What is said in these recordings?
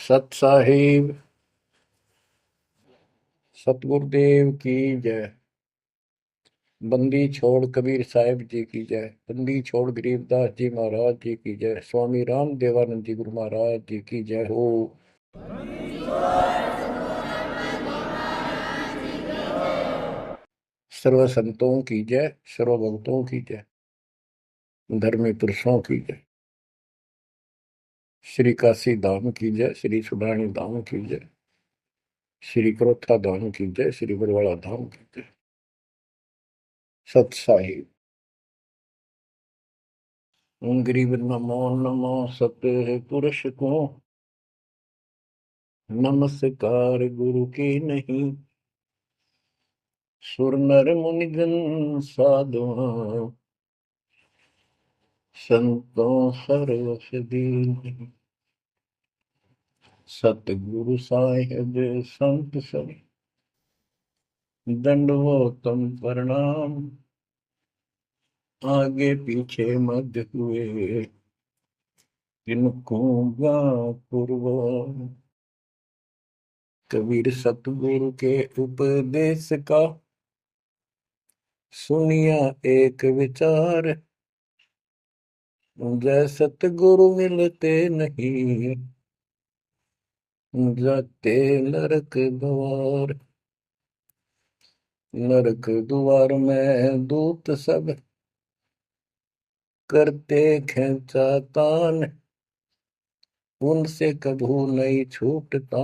सत साहिब सतगुरुदेव की जय। बंदी छोड़ कबीर साहिब जी की जय। बंदी छोड़ गरीबदास जी महाराज जी की जय। स्वामी राम देवानंद जी गुरु महाराज जी की जय हो। सर्व संतों की जय, सर्व भक्तों की जय, धर्मी पुरुषों की जय। श्री काशी धाम की जय, श्री सुडानी धाम की जय, श्री क्रोथा धाम की जय, श्री बरवाड़ा धाम की जय। सत साहिब गरीब नमो नमो सत पुरुष को नमस्कार गुरु की नहीं। सुर नर मुनिजन साधुआ संतों सर्वस दीन। सतगुरु साहिब संत सब दंडवतम प्रणाम। आगे पीछे मध्य हुए तिनको पूर्व। कबीर सतगुरु के उपदेश का सुनिया एक विचार। जय सतगुरु मिलते नहीं जाते नरक द्वार। नरक द्वार में दूत सब करते खेचा तान। उनसे कभू नहीं छूटता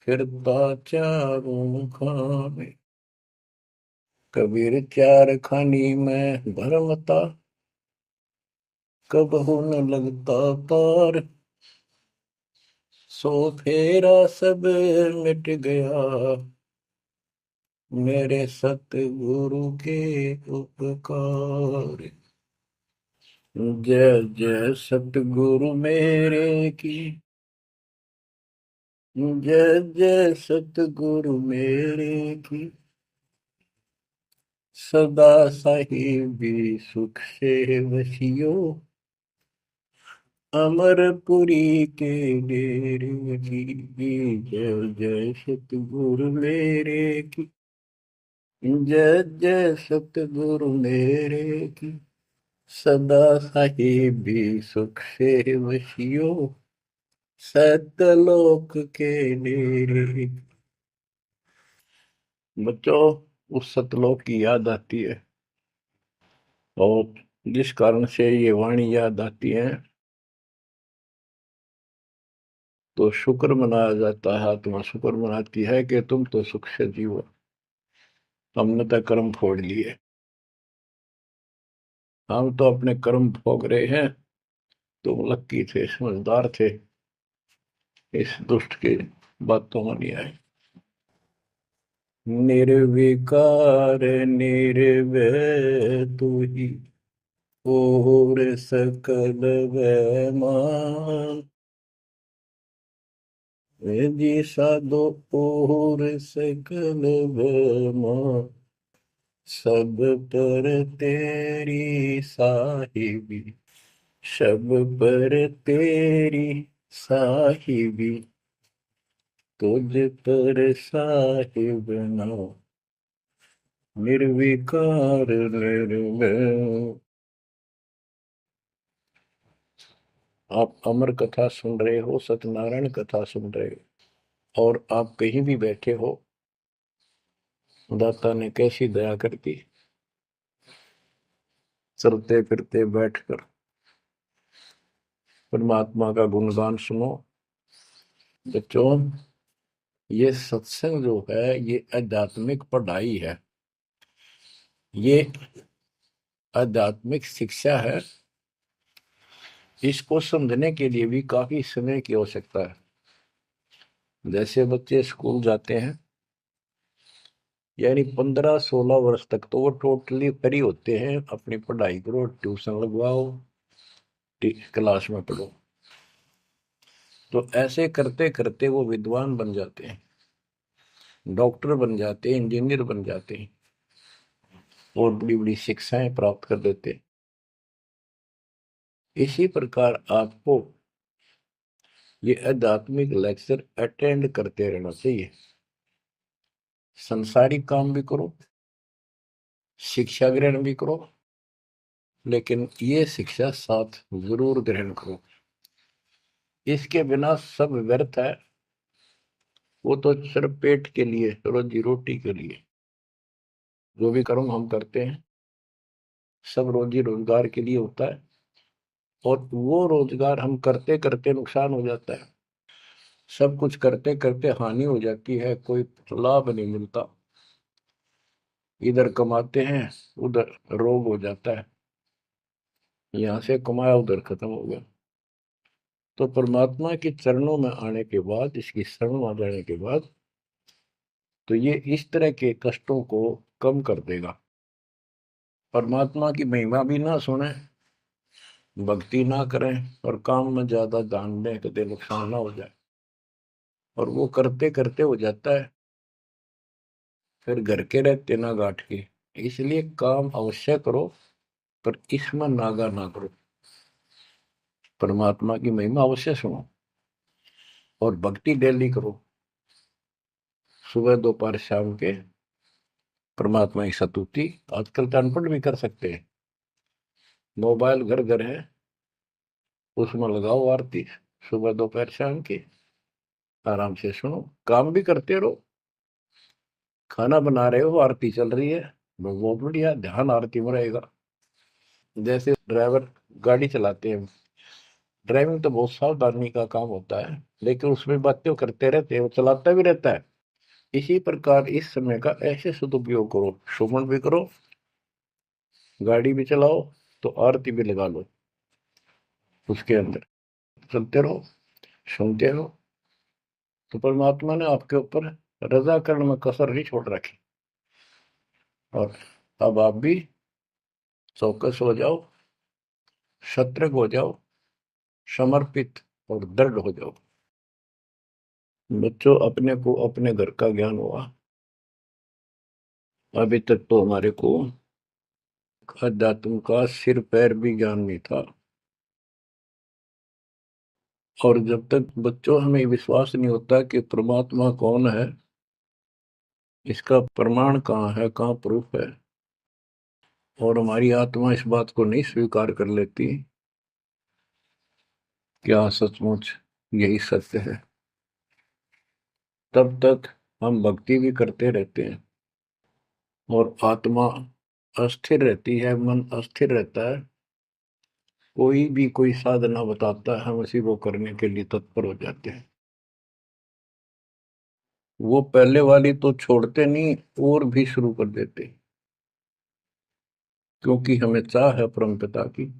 फिरता चारों खाने। कबीर चार खानी में भरमता कबहू न लगता पार। सो फेरा सब मिट गया मेरे सतगुरु के उपकार। जय जय सतगुरु मेरे की जय जय सतगुरु मेरे की। सदा साहिबी सुख से वसियो अमरपुरी के डेरे की। जय जय सतगुरु मेरे की जय जय सतगुरु मेरे की। सदा साहिबी सुख से वसियो सतलोक के डेरे। बच्चों, उस सतलोक की याद आती है और जिस कारण से ये वाणी याद आती है तो शुक्र मनाया जाता है। आत्मा शुक्र मनाती है कि तुम तो सुख से जीवो, हमने तो कर्म फोड़ लिए। हम तो अपने कर्म भोग रहे हैं, तुम लक्की थे, समझदार थे, इस दुष्ट के बातों में नहीं आए। निर्विकार निर्भय तू ही और सकल वैमान। जी साधो और सकल वैमान। सब पर तेरी साहिबी, सब पर तेरी साहिबी। तुझ पर साहिब नाम निर्विकार निर्भय। आप अमर कथा सुन रहे हो, सत्यनारायण कथा सुन रहे हो, और आप कहीं भी बैठे हो, दाता ने कैसी दया कर दी। चलते फिरते बैठकर परमात्मा का गुणगान सुनो। बच्चों, ये सत्संग जो है ये आध्यात्मिक पढ़ाई है, ये आध्यात्मिक शिक्षा है। इसको समझने के लिए भी काफी समय की आवश्यकता है। जैसे बच्चे स्कूल जाते हैं, यानी 15-16 वर्ष तक तो वो टोटली फ्री होते हैं। अपनी पढ़ाई करो, ट्यूशन लगवाओ, क्लास में पढ़ो। तो ऐसे करते करते वो विद्वान बन जाते हैं, डॉक्टर बन जाते हैं, इंजीनियर बन जाते हैं और बड़ी बड़ी शिक्षाएं प्राप्त कर लेते हैं। इसी प्रकार आपको ये आध्यात्मिक लेक्चर अटेंड करते रहना चाहिए। संसारिक काम भी करो, शिक्षा ग्रहण भी करो, लेकिन ये शिक्षा साथ जरूर ग्रहण करो। इसके बिना सब व्यर्थ है। वो तो सिर्फ पेट के लिए, रोजी रोटी के लिए जो भी कर्म हम करते हैं सब रोजी रोजगार के लिए होता है, और वो रोजगार हम करते करते नुकसान हो जाता है। सब कुछ करते करते हानि हो जाती है, कोई लाभ नहीं मिलता। इधर कमाते हैं, उधर रोग हो जाता है, यहाँ से कमाया उधर खत्म हो गया। तो परमात्मा के चरणों में आने के बाद, इसकी शरण आ जाने के बाद, तो ये इस तरह के कष्टों को कम कर देगा। परमात्मा की महिमा भी ना सुने, भक्ति ना करें, और काम में ज्यादा ध्यान दें, कभी नुकसान ना हो जाए। और वो करते करते हो जाता है, फिर घर के रहते ना गांठ के। इसलिए काम अवश्य करो, पर इसमें नागा ना करो। परमात्मा की महिमा अवश्य सुनो, और भक्ति डेली करो, सुबह दोपहर शाम के परमात्मा की स्तुति। आजकल तो अनपढ़ भी कर सकते हैं, मोबाइल घर घर है, उसमें लगाओ आरती, सुबह दोपहर शाम की, आराम से सुनो, काम भी करते रहो। खाना बना रहे हो, आरती चल रही है, बहुत बढ़िया, ध्यान आरती में रहेगा। जैसे ड्राइवर गाड़ी चलाते हैं, ड्राइविंग तो बहुत सावधानी का काम होता है, लेकिन उसमें बातें करते रहते हैं, वो चलाता भी रहता है। इसी प्रकार इस समय का ऐसे सदुपयोग करो, श्रवण भी करो, गाड़ी भी चलाओ, तो आरती भी लगा लो, उसके अंदर चलते रहो, सुनते रहो। तो परमात्मा ने आपके ऊपर रजा करने में कसर नहीं छोड़ रखी। और अब आप भी चौकस हो जाओ, सतर्क हो जाओ, समर्पित और दृढ़ हो जाओ। बच्चों, अपने को अपने घर का ज्ञान हुआ, अभी तक तो हमारे को अध्यात्म का सिर पैर भी ज्ञान नहीं था। और जब तक बच्चों हमें विश्वास नहीं होता कि परमात्मा कौन है, इसका प्रमाण कहाँ है, कहाँ प्रूफ है, और हमारी आत्मा इस बात को नहीं स्वीकार कर लेती क्या सचमुच यही सत्य है, तब तक हम भक्ति भी करते रहते हैं और आत्मा अस्थिर रहती है, मन अस्थिर रहता है। कोई भी कोई साधना बताता है, हम उसी को करने के लिए तत्पर हो जाते हैं। वो पहले वाली तो छोड़ते नहीं, और भी शुरू कर देते, क्योंकि हमें चाह है परम पिता की।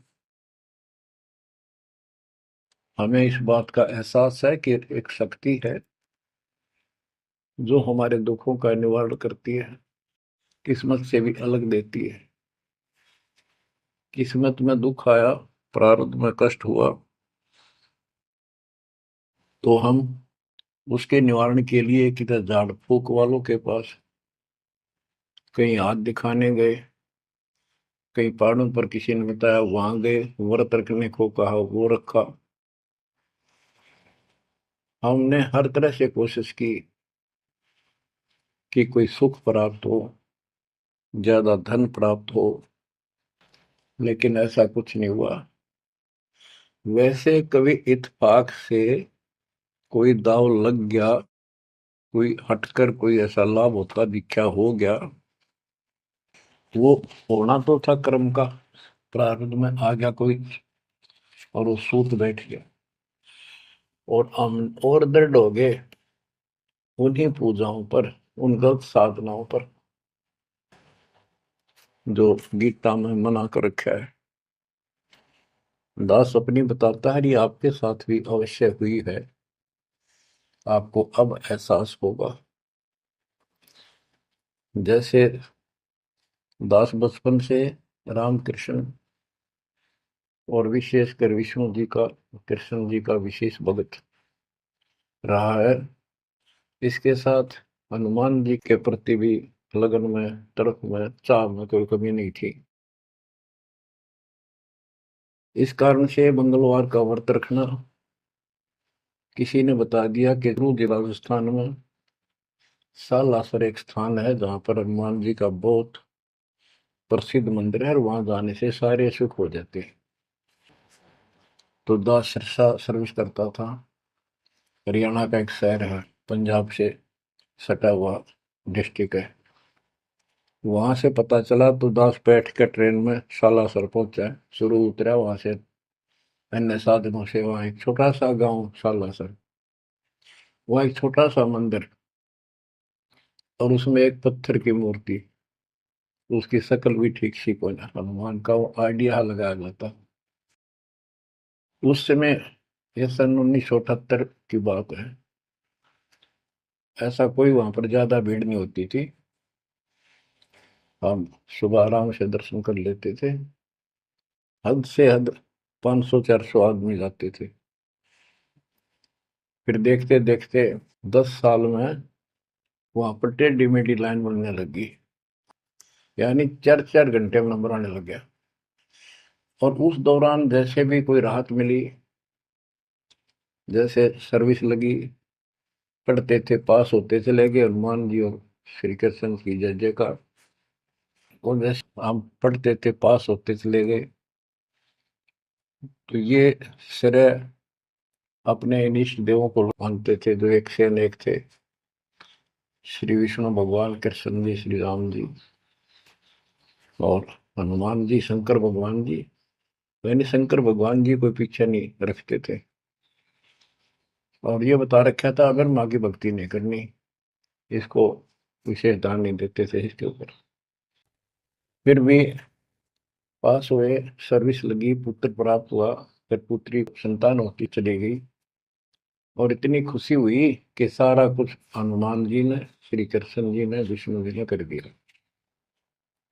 हमें इस बात का एहसास है कि एक शक्ति है जो हमारे दुखों का निवारण करती है, किस्मत से भी अलग देती है। किस्मत में दुख आया, प्रारब्ध में कष्ट हुआ, तो हम उसके निवारण के लिए किधर झाड़ फूक वालों के पास, कहीं हाथ दिखाने गए, कहीं पहाड़ों पर किसी ने बताया वहां गए, व्रत रखने को कहा वो रखा। हमने हर तरह से कोशिश की कि कोई सुख प्राप्त हो, ज्यादा धन प्राप्त हो, लेकिन ऐसा कुछ नहीं हुआ। वैसे कभी इत्तेफाक से कोई दाव लग गया, कोई हटकर कोई ऐसा लाभ होता दिखा हो गया, वो होना तो था कर्म का, प्रारब्ध में आ गया कोई, और वो सूत बैठ गया, और हम और दृढ़ हो गए उन्हीं पूजाओं पर, उन गलत साधनाओं पर जो गीता में मना कर रखा है। दास अपनी बताता है, ये आपके साथ भी अवश्य हुई है, आपको अब एहसास होगा। जैसे दास बचपन से रामकृष्ण और विशेषकर विष्णु जी का, कृष्ण जी का विशेष भक्त रहा है, इसके साथ हनुमान जी के प्रति भी लगन में, तड़प में, चाह में कोई कमी नहीं थी। इस कारण से मंगलवार का व्रत रखना, किसी ने बता दिया कि जिला राजस्थान में सालासर एक स्थान है जहां पर हनुमान जी का बहुत प्रसिद्ध मंदिर है और वहां जाने से सारे सुख हो जाते हैं। तो दास सिरसा सर्विस करता था। हरियाणा का एक शहर है, पंजाब से सटा हुआ डिस्ट्रिक्ट है। वहां से पता चला तो दास बैठ कर ट्रेन में सालासर पहुंचा, शुरू उतरा वहां से अन्य साधनों से। वहां एक छोटा सा गांव सालासर, वहां एक छोटा सा मंदिर और उसमें एक पत्थर की मूर्ति। उसकी शक्ल भी ठीक सी कोई ना, हनुमान का वो आइडिया लगाया जाता। उस समय, ये सन 1978 की बात है। ऐसा कोई वहां पर ज्यादा भीड़ नहीं होती थी। हम सुबह आराम से दर्शन कर लेते थे। हद से हद 500-400 आदमी जाते थे। फिर देखते देखते 10 साल में वहां पर टेढ़ी मेढ़ी लाइन बनने लगी, यानी 4-4 घंटे में नंबर आने लग गया। और उस दौरान जैसे भी कोई राहत मिली, जैसे सर्विस लगी, पढ़ते थे, पास होते चले गए, हनुमान जी और श्री कृष्ण की जय जयकार। और जैसे हम पढ़ते थे, पास होते चले गए। तो ये श्रेय अपने इन इष्ट देवों को मानते थे जो एक से अनेक थे। श्री विष्णु भगवान, कृष्ण जी, श्री राम जी और हनुमान जी, शंकर भगवान जी। यानी शंकर भगवान जी कोई पीछे नहीं रखते थे। और ये बता रखा था अगर माँ की भक्ति नहीं करनी, इसको विशेष ध्यान नहीं देते थे इसके ऊपर। फिर भी पास हुए, सर्विस लगी, पुत्र प्राप्त हुआ। फिर पुत्री संतान होती चली गई और इतनी खुशी हुई कि सारा कुछ हनुमान जी ने, श्री कृष्ण जी ने, विष्णु जी ने कर दिया।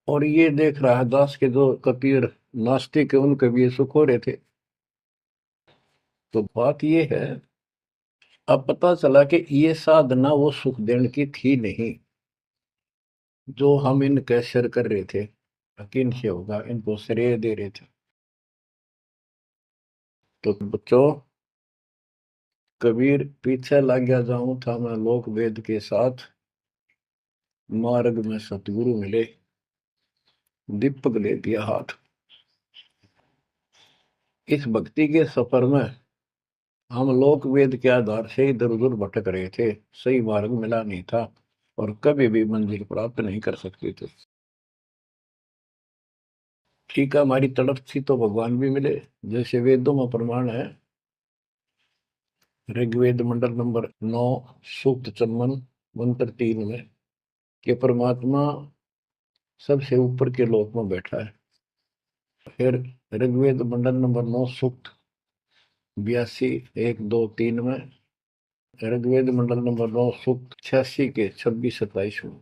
और ये देख रहा है दास के जो कबीर नास्तिक है उनके भी ये सुख हो रहे थे। तो बात ये है, अब पता चला कि ये साधना वो सुख देने की थी नहीं जो हम इनके सिर कर रहे थे। यकीन से होगा, इनको श्रेय दे रहे थे। तो बच्चों, कबीर पीछे लग गया जाऊं था मैं लोक वेद के साथ, मार्ग में सतगुरु मिले, दीपक ले दिया हाथ। इस भक्ति के सफर में हम लोक वेद के आधार से इधर उधर भटक रहे थे, सही मार्ग मिला नहीं था और कभी भी मंजिल प्राप्त नहीं कर सकते थे। ठीक है, हमारी तड़प थी तो भगवान भी मिले। जैसे वेदों में प्रमाण है, ऋग्वेद मंडल नंबर 9, सूक्त चमन, मंत्र 3 में, कि परमात्मा सबसे ऊपर के लोक में बैठा है। फिर ऋग्वेद मंडल नंबर 9, सूक्त 82, 1, 2, 3 में, ऋग्वेद मंडल नंबर 9, सूक्त 86 के 26-27 में।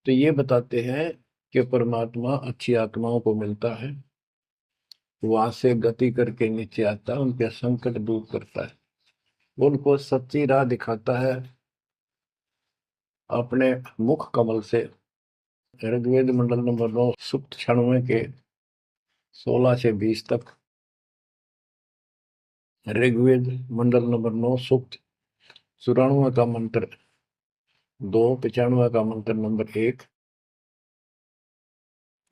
तो ये बताते हैं कि परमात्मा अच्छी आत्माओं को मिलता है, वहां से गति करके नीचे आता है, उनके संकट दूर करता है, उनको सच्ची राह दिखाता है अपने मुख कमल से। ऋग्वेद मंडल नंबर 9, सूक्त 96 के 16 से 20 तक, ऋग्वेद मंडल नंबर 9, सूक्त 94 का मंत्र 2, 95 का मंत्र नंबर 1।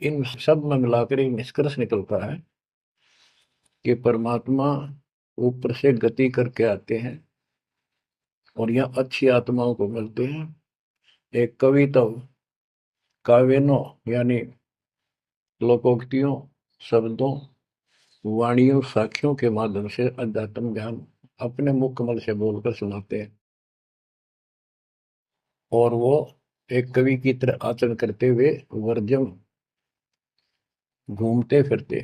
इन सब में मिलाकर एक निष्कर्ष निकलता है कि परमात्मा ऊपर से गति करके आते हैं और यहाँ अच्छी आत्माओं को मिलते हैं। एक कविता, काव्यों यानी लोकोक्तियों, शब्दों, वाणियों, साखियों के माध्यम से अध्यात्म ज्ञान अपने मुख कमल से बोलकर सुनाते हैं। और वो एक कवि की तरह आचरण करते हुए वर्जम घूमते फिरते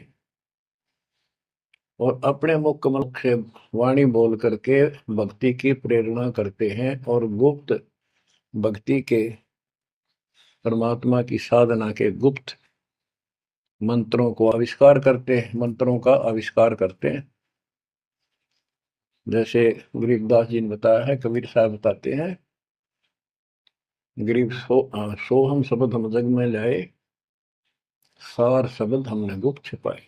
और अपने मुख कमल से वाणी बोल करके भक्ति की प्रेरणा करते हैं और गुप्त भक्ति के, परमात्मा की साधना के गुप्त मंत्रों को आविष्कार करते हैं, मंत्रों का आविष्कार करते हैं। जैसे गरीबदास जी ने बताया है, कबीर साहब बताते हैं, गरीब सो हम शब्द हम जग में लाए, सार शब्द हमने गुप्त छिपाए।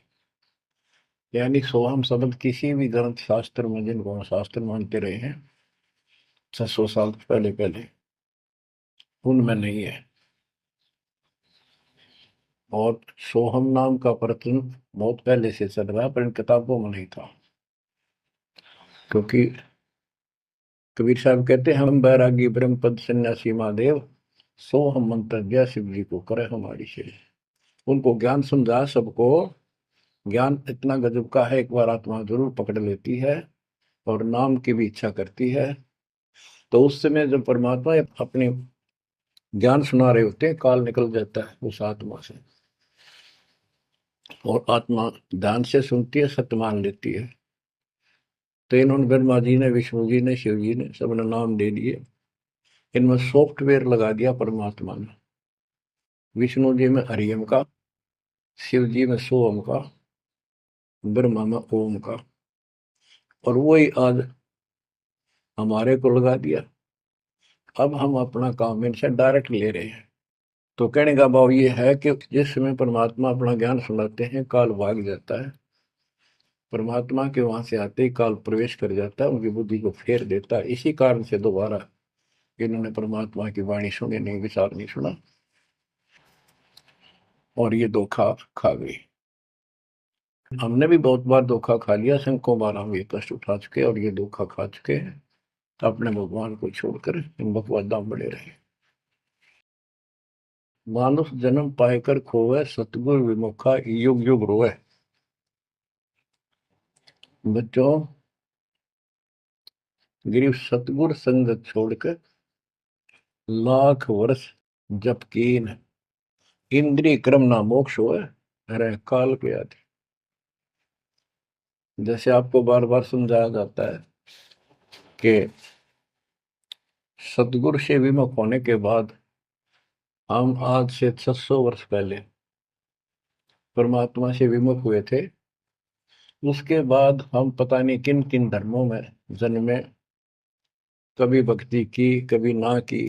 यानी सोहम शब्द किसी भी ग्रंथ शास्त्र में, जिनको हम शास्त्र मानते रहे हैं 600 साल पहले पहले, उनमें नहीं है। और सोहम नाम का प्रचलन बहुत पहले से चल रहा है, पर इन किताबों में नहीं था। क्योंकि कबीर साहब कहते हैं, हम बैरागी ब्रह्म पद सन्यासी महादेव, सो हम मंत्र दिया शिव जी को करे हमारी से। उनको ज्ञान समझा सबको। ज्ञान इतना गजब का है, एक बार आत्मा जरूर पकड़ लेती है और नाम की भी इच्छा करती है, तो उस समय जब परमात्मा अपने ज्ञान सुना रहे होते हैं, काल निकल जाता है उस आत्मा से, और आत्मा ध्यान से सुनती है, सत्य मान लेती है। तो इन्होंने ब्रह्मा जी ने, विष्णु जी ने, शिव जी ने, सबने नाम दे दिए। इनमें सॉफ्टवेयर लगा दिया परमात्मा ने। विष्णु जी में हरियम का, शिव जी में सोम का, ब्रह्मा में ओम का, और वही आज हमारे को लगा दिया। अब हम अपना काम इनसे डायरेक्ट ले रहे हैं। तो कहने का भाव ये है कि जिस समय परमात्मा अपना ज्ञान सुनाते हैं, काल भाग जाता है। परमात्मा के वहां से आते ही काल प्रवेश कर जाता है, उनकी बुद्धि को फेर देता है। इसी कारण से दोबारा इन्होंने परमात्मा की वाणी सुनी नहीं, विचार नहीं सुना, और ये धोखा खा गई। हमने भी बहुत बार धोखा खा लिया, शंखों बार हम ये कष्ट उठा चुके और ये धोखा खा चुके हैं। अपने भगवान को छोड़कर इन बकवादा में बड़े रहे। मानुष जन्म पाएकर खोवे, सतगुर विमुखा युग युग रोए। बच्चों, गिरीश सतगुर संगत छोड़कर लाख वर्ष जप कीन, इंद्रिय क्रम ना मोक्ष होए, रह काल के आदि। जैसे आपको बार बार समझाया जाता है कि सतगुरु से विमुख होने के बाद हम आज से 600 वर्ष पहले परमात्मा से विमुख हुए थे। उसके बाद हम पता नहीं किन किन धर्मों में जन्मे, कभी भक्ति की कभी ना की।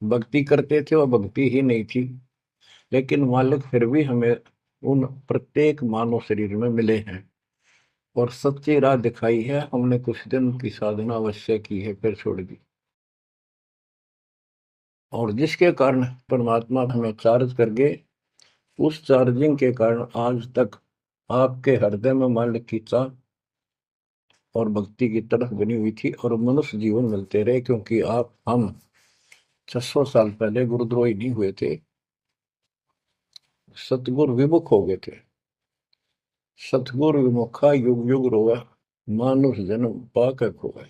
भक्ति करते थे, वह भक्ति ही नहीं थी, लेकिन मालिक फिर भी हमें उन प्रत्येक मानव शरीर में मिले हैं और सच्ची राह दिखाई है। हमने कुछ दिन की साधना अवश्य की है, फिर छोड़ दी, और जिसके कारण परमात्मा हमें चार्ज कर गए। उस चार्जिंग के कारण आज तक आपके हृदय में मालिक की चाह और भक्ति की तरफ बनी हुई थी, और मनुष्य जीवन मिलते रहे। क्योंकि हम 600 साल पहले गुरुद्रोही नहीं हुए थे, सतगुरु विमुख हो गए थे। सतगुरु विमुखा युग युग रोवे, मानुष जन्म पाकर खोए।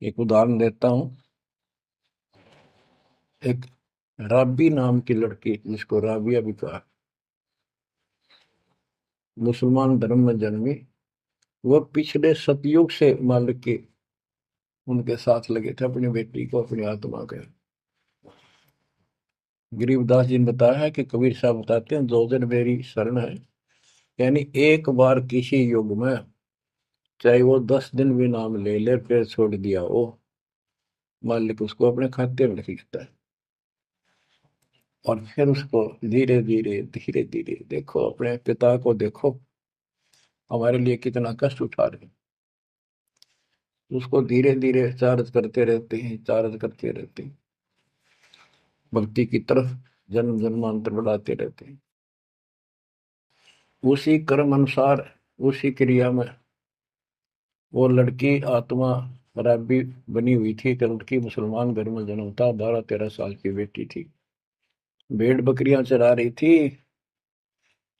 एक उदाहरण देता हूं। एक राबी नाम की लड़की, जिसको राबिया भी कहा, मुसलमान धर्म में जन्मी। वह पिछले सतयुग से मालिक के उनके साथ लगे थे, अपनी बेटी को, अपनी आत्मा के। गरीबदास जी ने बताया है कि कबीर साहब बताते हैं, दो दिन मेरी शरण है। यानी एक बार किसी युग में, चाहे वो 10 दिन भी नाम ले ले, फिर छोड़ दिया वो, मालिक उसको अपने खाते में लिख लेता है। और फिर उसको धीरे धीरे धीरे धीरे, देखो अपने पिता को, देखो हमारे लिए कितना कष्ट उठा रहे हैं। उसको धीरे धीरे चार्ज करते रहते हैं, चार्ज करते रहते हैं, भक्ति की तरफ जन्म जन्मांतर बढ़ाते रहते हैं। उसी कर्म अनुसार, उसी क्रिया में वो लड़की आत्मा राबी बनी हुई थी। कि लड़की मुसलमान घर में जन्म था, 12-13 साल की बेटी थी, भेड़ बकरियां चरा रही थी।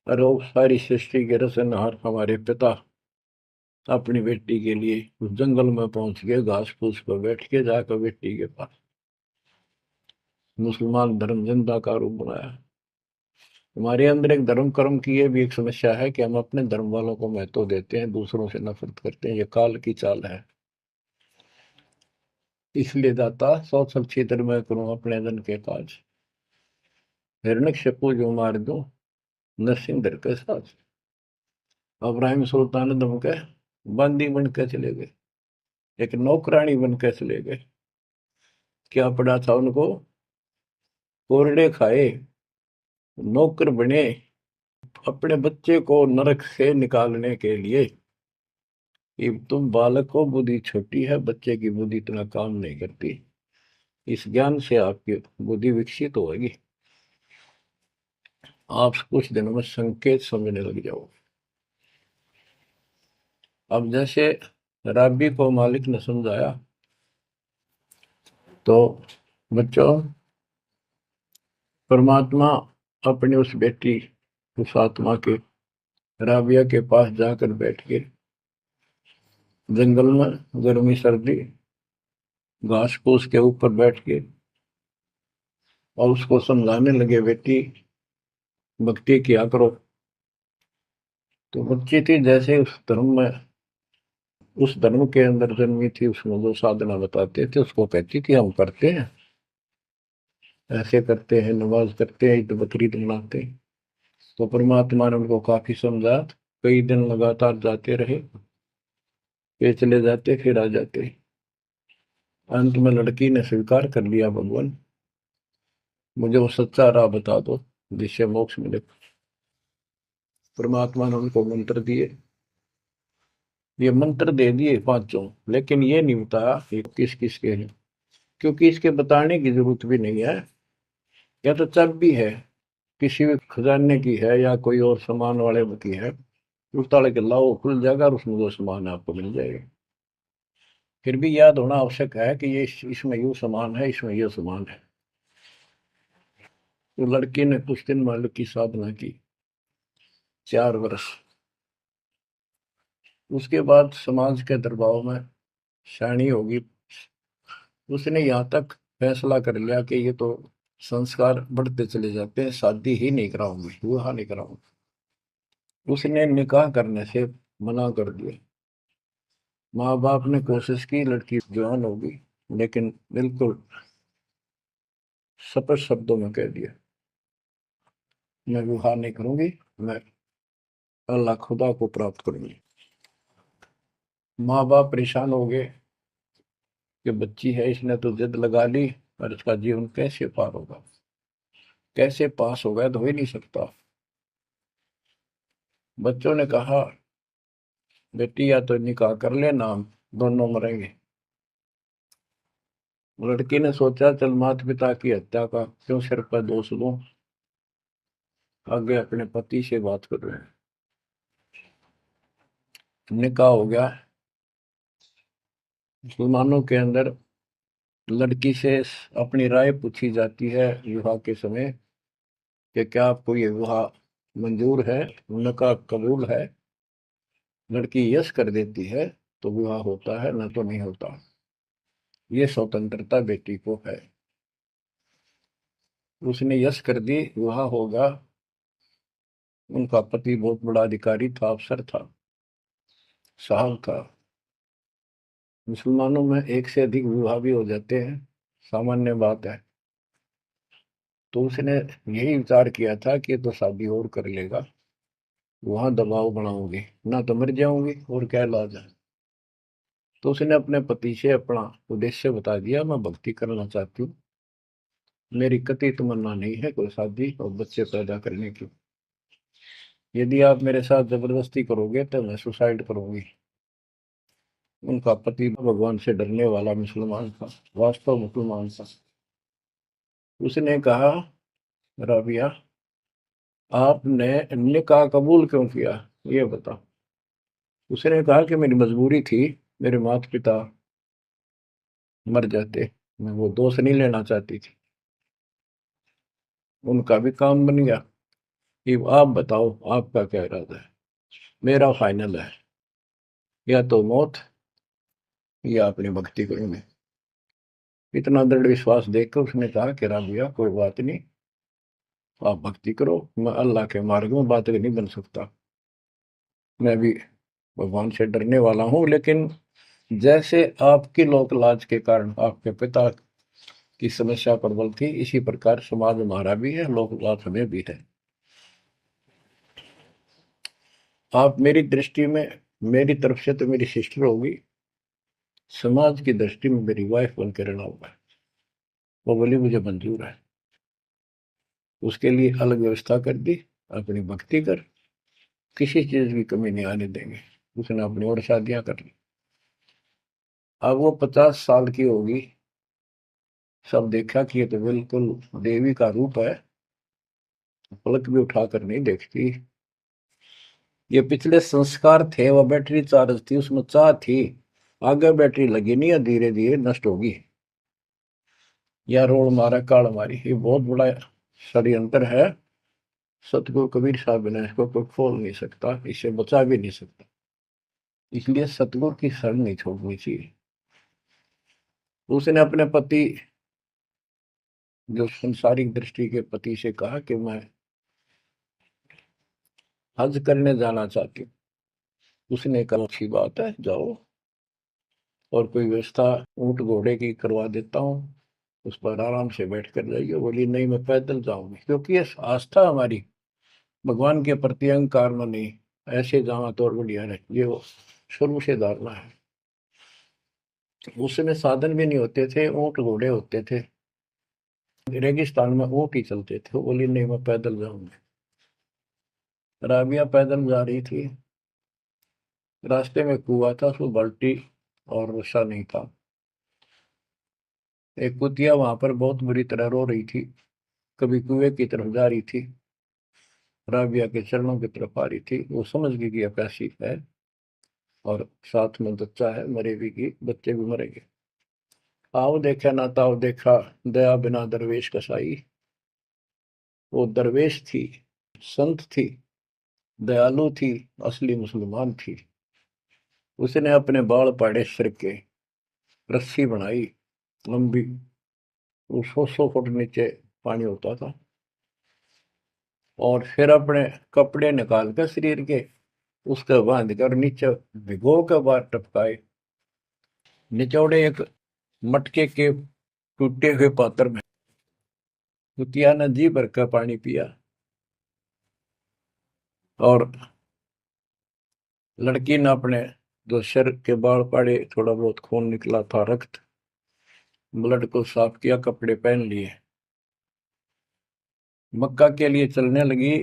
और वो सारी सृष्टि के रचनहार हमारे पिता अपनी बेटी के लिए उस जंगल में पहुंच गए, घास फूस पर बैठ के जाकर बेटी के पास मुसलमान धर्म जिंदा का रूप बनाया। हमारे अंदर एक धर्म कर्म की ये भी एक समस्या है कि हम अपने धर्म वालों को महत्व देते हैं, दूसरों से नफरत करते हैं। ये काल की चाल है। इसलिए दाता सौ सब क्षेत्र में करूं अपने धन के काज, हिरण्यकशिपु जो मार दूं, नरसिंह धर के साथ। अब्राहिम सुल्तान दम के बंदी बन के चले गए, एक नौकरानी बन के चले गए। क्या पड़ा था उनको? कोरडे खाए, नौकर बने, अपने बच्चे को नरक से निकालने के लिए कि तुम बालक को, बुद्धि छोटी है, बच्चे की बुद्धि इतना काम नहीं करती, इस ज्ञान से आपकी बुद्धि विकसित होगी, आप कुछ दिनों में संकेत समझने लग जाओ। अब जैसे राबी को मालिक ने समझाया, तो बच्चों, परमात्मा अपनी उस बेटी, उस आत्मा के, राबिया के पास जाकर बैठ के जंगल में गर्मी सर्दी घास फूस के ऊपर बैठ के और उसको समझाने लगे, बेटी भक्ति किया करो। तो बच्ची थी, जैसे उस धर्म के अंदर जन्मी थी, उसमें जो साधना बताते थे उसको कहती थी हम करते हैं, ऐसे करते हैं, नमाज करते हैं, ईद बकरीद मनाते हैं। तो परमात्मा ने उनको काफी समझा, कई दिन लगातार जाते रहे, ये चले जाते फिर आ जाते। अंत में लड़की ने स्वीकार कर लिया, भगवान मुझे वो सच्चा राह बता दो जिससे मोक्ष मिले। परमात्मा ने उनको मंत्र दिए, ये मंत्र दे दिए पांचों, लेकिन ये नहीं बताया ये किस किस के हैं, क्योंकि इसके बताने की जरूरत भी नहीं है। या तो चाबी है, किसी भी खजाने की है या कोई और सामान वाले की है, उस ताले के लाओ, खुल जाएगा और उसमें जो सामान है आपको मिल जाएगा। फिर भी याद होना आवश्यक है कि ये इसमें यूं सामान है, इसमें ये सामान है। तो लड़की ने कुछ दिन मालिक की साधना की, 4 वर्ष। उसके बाद समाज के दबाव में शानी होगी, उसने यहाँ तक फैसला कर लिया कि ये तो संस्कार बढ़ते चले जाते हैं, शादी ही नहीं कराऊंगी, विवाह नहीं कराऊंगी। उसने निकाह करने से मना कर दिया। माँ बाप ने कोशिश की, लड़की जवान होगी, लेकिन बिल्कुल स्पष्ट शब्दों में कह दिया, मैं विवाह नहीं करूंगी, मैं अल्लाह खुदा को प्राप्त करूंगी। माँ बाप परेशान हो गए कि बच्ची है, इसने तो जिद लगा ली, और इसका जीवन कैसे पार होगा, कैसे पास होगा, तो हो ही नहीं सकता। बच्चों ने कहा, बेटी या तो निकाह कर लेना, हम दोनों मरेंगे। लड़की ने सोचा, चल माता पिता की हत्या का क्यों सिर पर दोष लूं, आगे अपने पति से बात कर रहे हैं। निकाह हो गया। मुसलमानों के अंदर लड़की से अपनी राय पूछी जाती है विवाह के समय कि क्या आपको ये विवाह मंजूर है, निकाह कबूल है। लड़की यस कर देती है तो विवाह होता है, न तो नहीं होता। ये स्वतंत्रता बेटी को है। उसने यस कर दी, विवाह होगा। उनका पति बहुत बड़ा अधिकारी था, अफसर था, साहब था। मुसलमानों में एक से अधिक विवाह भी हो जाते हैं, सामान्य बात है। तो उसने यही विचार किया था कि तो शादी और कर लेगा, वहां दबाव बनाऊंगी, ना तो मर जाऊंगी और क्या इलाज है। तो उसने अपने पति से अपना उद्देश्य बता दिया, मैं भक्ति करना चाहती हूँ, मेरी कतई तमन्ना नहीं है कोई शादी और बच्चे पैदा करने की। यदि आप मेरे साथ जबरदस्ती करोगे तो मैं सुसाइड करूंगी। उनका पति भगवान से डरने वाला मुसलमान था, वास्तव मुसलमान था। उसने कहा, राबिया आपने निकाह कबूल क्यों किया, ये बता। उसने कहा कि मेरी मजबूरी थी, मेरे माता पिता मर जाते, मैं वो दोष नहीं लेना चाहती थी, उनका भी काम बन गया। कि आप बताओ आपका क्या इरादा है। मेरा फाइनल है, या तो मौत या अपनी भक्ति करूंगे। इतना दृढ़ विश्वास देखकर उसने कहा कि राबिया कोई बात नहीं, आप भक्ति करो, मैं अल्लाह के मार्ग में बात नहीं बन सकता, मैं भी भगवान से डरने वाला हूँ। लेकिन जैसे आपकी लोक लाज के कारण आपके पिता की समस्या प्रबल थी, इसी प्रकार समाज हमारा भी है, लोक लाज हमें भी है। आप मेरी दृष्टि में, मेरी तरफ से तो मेरी सिस्टर होगी, समाज की दृष्टि में मेरी वाइफ बन के रहना होगा। वो बोली मुझे मंजूर है। उसके लिए अलग व्यवस्था कर दी, अपनी भक्ति कर, किसी चीज की कमी नहीं आने देंगे। उसने अपनी और शादियां कर ली। अब वो 50 साल की होगी, सब देखा कि ये तो बिल्कुल देवी का रूप है, पलक भी उठाकर नहीं देखती। ये पिछले संस्कार थे, वो बैटरी चार्ज थी, उसमें चाह थी, आगे बैटरी लगी नहीं है, धीरे धीरे नष्ट होगी। या रोड मारा काल मारी, ये बहुत बड़ा षड्यंत्र है। सतगुरु कबीर साहब ने इसको कोई खोल नहीं सकता, इसे बचा भी नहीं सकता। इसलिए सतगुरु की शरण नहीं छोड़नी चाहिए। उसने अपने पति, जो संसारिक दृष्टि के पति से कहा कि मैं हज करने जाना चाहती हूँ। उसने कहा अच्छी बात है, जाओ, और कोई व्यवस्था ऊंट घोड़े की करवा देता हूँ, उस पर आराम से बैठ कर जाइए। बोली नहीं, मैं पैदल जाऊंगी, क्योंकि ये आस्था हमारी भगवान के प्रति अहंकार में नहीं, ऐसे जावा तो और बढ़िया है, ये वो शुरू से धारणा है। उस समय साधन भी नहीं होते थे, ऊंट घोड़े होते थे, रेगिस्तान में ऊंट ही चलते थे। वो बोली नहीं, मैं पैदल जाऊंगी। राबिया पैदल जा रही थी, रास्ते में कुआं था, उसमें बाल्टी और रस्सा नहीं था। एक कुतिया वहां पर बहुत बुरी तरह रो रही थी, कभी कुएं की तरफ जा रही थी, राबिया के चरणों की तरफ आ रही थी। वो समझ गई कि प्यासी है, और साथ में बच्चा है, मरेगी की बच्चे भी मरेंगे। आओ देखा ना ताओ देखा, दया बिना दरवेश कसाई। वो दरवेश थी, संत थी, दयालु थी, असली मुसलमान थी। उसने अपने बाल पाड़े सिर के, रस्सी बनाई लंबी, वो 100 फुट नीचे पानी होता था, और फिर अपने कपड़े निकाल कर शरीर के उसके बांध कर नीचे भिगो के बाहर टपकाए, निचोड़े एक मटके के टूटे हुए पात्र में। कुतिया ने जी भर का पानी पिया, और लड़की ने अपने जो सिर के बाल पाड़े, थोड़ा बहुत खून निकला था, रक्त, ब्लड को साफ किया, कपड़े पहन लिए, मक्का के लिए चलने लगी।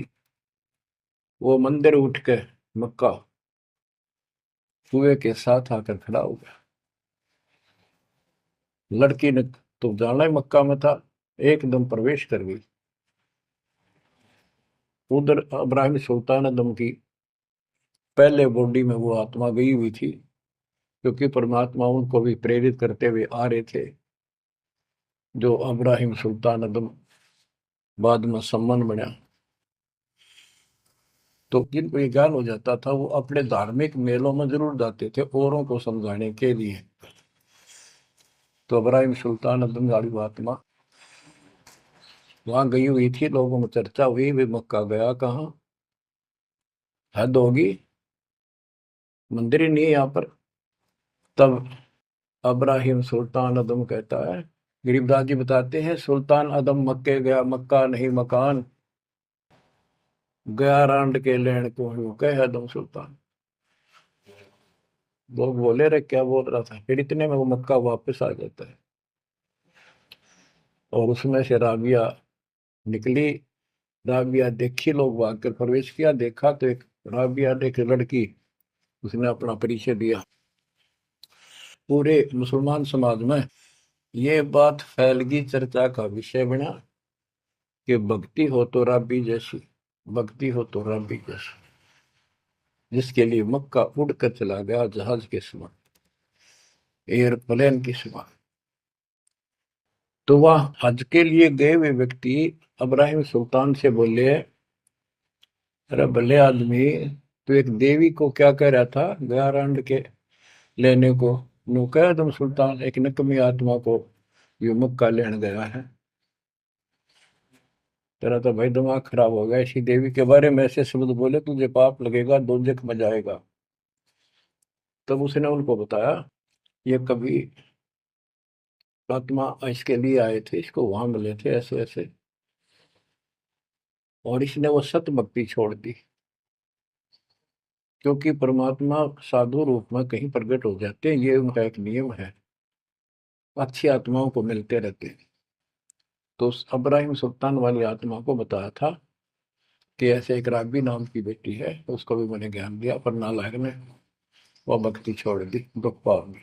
वो मंदिर उठ के मक्का कुएं के साथ आकर खड़ा हो गया। लड़की ने तो जाना ही मक्का में था, एकदम प्रवेश कर गई। उधर इब्राहिम सुल्तान अदम की पहले बॉडी में वो आत्मा गई हुई थी, क्योंकि परमात्मा उनको भी प्रेरित करते हुए आ रहे थे। जो इब्राहिम सुल्तान अदम बाद में सम्मान बना, तो जिनको ये ज्ञान हो जाता था, वो अपने धार्मिक मेलों में जरूर जाते थे औरों को समझाने के लिए। तो इब्राहिम सुल्तान अदम वाली आत्मा वहां गई हुई थी, लोगों में चर्चा हुई, वे मक्का गया कहाँ, हद होगी, मंदिर ही नहीं है यहाँ पर। तब इब्राहिम सुल्तान अदम कहता है, गरीबदास जी बताते हैं, सुल्तान अदम मक्के गया, मक्का नहीं मकान, गया रांड के लेन को यूं कह अदम सुल्तान। लोग बोले रे क्या बोल रहा था, फिर इतने में वो मक्का वापस आ जाता है, और उसमें से राबिया निकली। राबिया देखी, लोग भाग कर प्रवेश किया, देखा तो एक राबिया ने, एक लड़की, उसने अपना परिचय दिया। पूरे मुसलमान समाज में ये बात फैल गई, चर्चा का विषय बना कि भक्ति हो तो राबी जैसी, भक्ति हो तो राबी जैसी, जिसके लिए मक्का उड़कर चला गया जहाज के समान, एयरप्लेन के समान। तो वह हज के लिए गए हुए व्यक्ति इब्राहिम सुल्तान से बोले, अरे भले आदमी, तो एक देवी को क्या कह रहा था, गया रांड के लेने को, नु कह तुम सुल्तान एक नकमी आत्मा को ये मक्का लेने गया है। तेरा तो भाई दिमाग खराब हो गया, ऐसी देवी के बारे में ऐसे शब्द बोले, तुझे पाप लगेगा, दोजख में जाएगा। तब उसने उनको बताया, ये कभी आत्मा इसके लिए आए थे, इसको वहां मिले थे ऐसे ऐसे, और इसने वो सत भक्ति छोड़ दी, क्योंकि परमात्मा साधु रूप में कहीं प्रकट हो जाते हैं, ये उनका एक नियम है, अच्छी आत्माओं को मिलते रहते हैं। तो उस इब्राहिम सुल्तान वाली आत्मा को बताया था कि ऐसे एक राबी नाम की बेटी है, उसको भी मैंने ज्ञान दिया, पर नालायक ने वो भक्ति छोड़ दी दुख पाव में।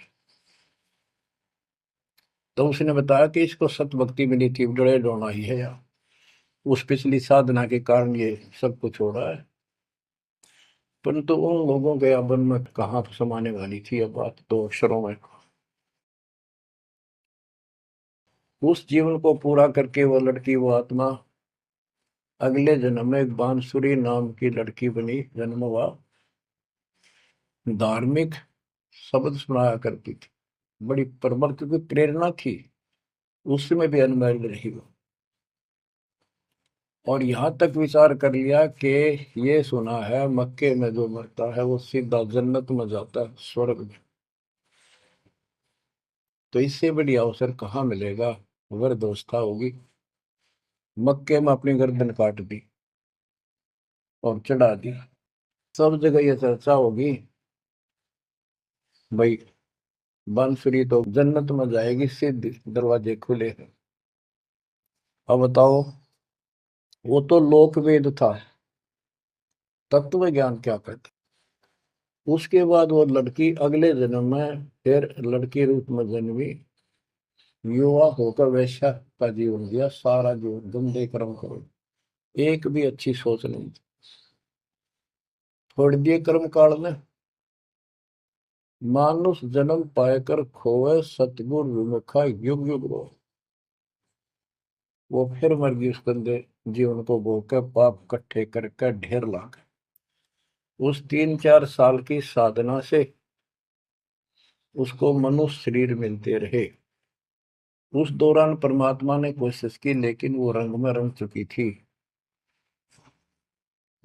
तो उसने बताया कि इसको सत भक्ति मिली थी, डरे डोना ही है यार, उस पिछली साधना के कारण ये सब कुछ हो रहा है। परंतु उन लोगों के अवन में कहाँ समाने वाली थी अब बात, दो अक्षरों में। उस जीवन को पूरा करके वो लड़की, वो आत्मा अगले जन्म में एक बांसुरी नाम की लड़की बनी, जन्म हुआ। धार्मिक शब्द सुनाया करती थी, बड़ी परमर्थ की प्रेरणा थी, उसमें भी अनमैरिड रही वो। और यहां तक विचार कर लिया कि ये सुना है मक्के में जो मरता है वो सीधा जन्नत में जाता है, स्वर्ग में। तो इससे बड़ी अवसर कहाँ मिलेगा, अगर दोस्ता होगी। मक्के में अपनी गर्दन काट दी और चढ़ा दी, सब जगह ये चर्चा होगी, भाई बांसुरी तो जन्नत में जाएगी, सीधे दरवाजे खुले हैं। अब बताओ, वो तो लोकवेद था, तत्व ज्ञान क्या कहते। उसके बाद वो लड़की अगले जन्म में फिर लड़की रूप में जन्मी, युवा होकर वैश्या का जीवन दिया, सारा जीवन गंदे कर्म करो, एक भी अच्छी सोच नहीं थी। छोड़ दिए कर्म काल ने, मानुष जन्म पाकर खोए, सतगुर विमुखा युग युग रो। वो फिर मर गई उस गंदे जीवन को भोग के, पाप इकट्ठे करके ढेर ला के। उस 3-4 साल की साधना से उसको मनुष्य शरीर मिलते रहे। उस दौरान परमात्मा ने कोशिश की, लेकिन वो रंग में रंग चुकी थी।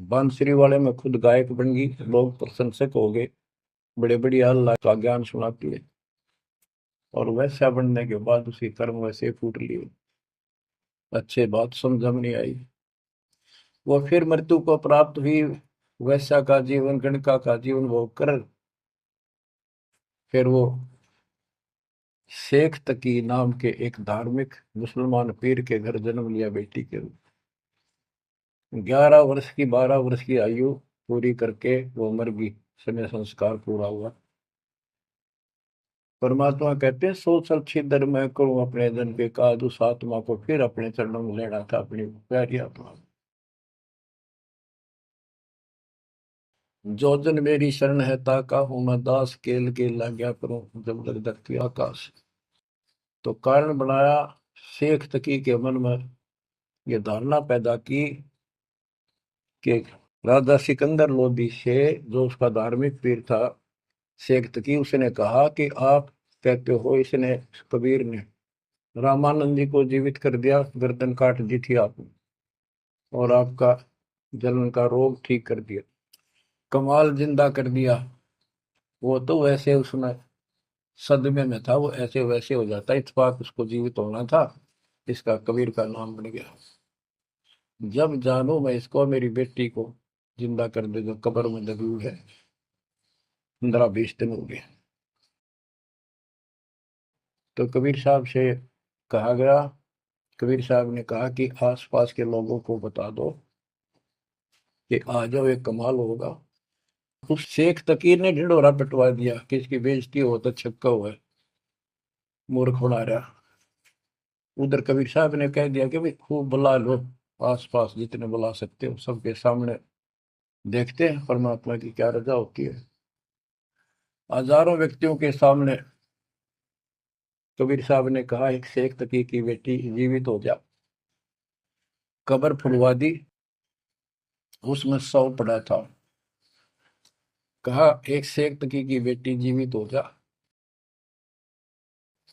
बांसुरी वाले में खुद गायक बन गई, लोग प्रशंसक हो गए, बड़े बड़ी अल्लाह का ज्ञान सुनाती है। और वैसा बनने के बाद उसी कर्म वैसे फूट लिए, अच्छे बात समझ में नहीं आई। वो फिर मृत्यु को प्राप्त हुई, वैसा का जीवन, गणका का जीवन वो कर, फिर वो शेख तकी नाम के एक धार्मिक मुसलमान पीर के घर जन्म लिया बेटी के रूप। 11 वर्ष की, 12 वर्ष की आयु पूरी करके वो मर गई, समय संस्कार पूरा हुआ। परमात्मा कहते हैं, सोच अच्छी दर मैं करूं अपने जन के काज, उस आत्मा को फिर अपने चरणों में लेना था, अपनी प्यारी आत्मा। जो जन मेरी शरण है ताका हूं मैं दास, केल के लाग्या करूं जब तक धरती आकाश। तो कारण बनाया, शेख तकी के मन में ये धारणा पैदा की कि राजा सिकंदर लोदी से, जो उसका धार्मिक पीर था शेख तकी, उसने कहा कि आप कहते हो इसने, कबीर ने रामानंद जी को जीवित कर दिया, गर्दन काट दी थी आपने, और आपका जलन का रोग ठीक कर दिया, कमाल जिंदा कर दिया। वो तो वैसे उसमें सदमे में था, वो ऐसे वैसे हो जाता, इत्तेफाक उसको जीवित होना था, इसका कबीर का नाम बन गया। जब जानू मैं इसको, मेरी बेटी को जिंदा कर दे जो कब्र में दबी हुई है, 15-20 दिन हो गए। तो कबीर साहब से कहा गया, कबीर साहब ने कहा कि आसपास के लोगों को बता दो कि आ जाओ, एक कमाल होगा। उस शेख तकीर ने ढिंढोरा पिटवा दिया कि इसकी बेइज्जती हो तो छक्का हुआ है, मूर्ख बना रहा। उधर कबीर साहब ने कह दिया कि भाई खूब बुला लो, आस पास जितने बुला सकते हो, सबके सामने देखते हैं परमात्मा की क्या रजा होती है। हजारों व्यक्तियों के सामने कबीर साहब ने कहा, एक शेख तकी की बेटी जीवित हो जा। कब्र खुलवा दी, उसमें शव पड़ा था। कहा, एक शेख तकी की बेटी जीवित हो जा,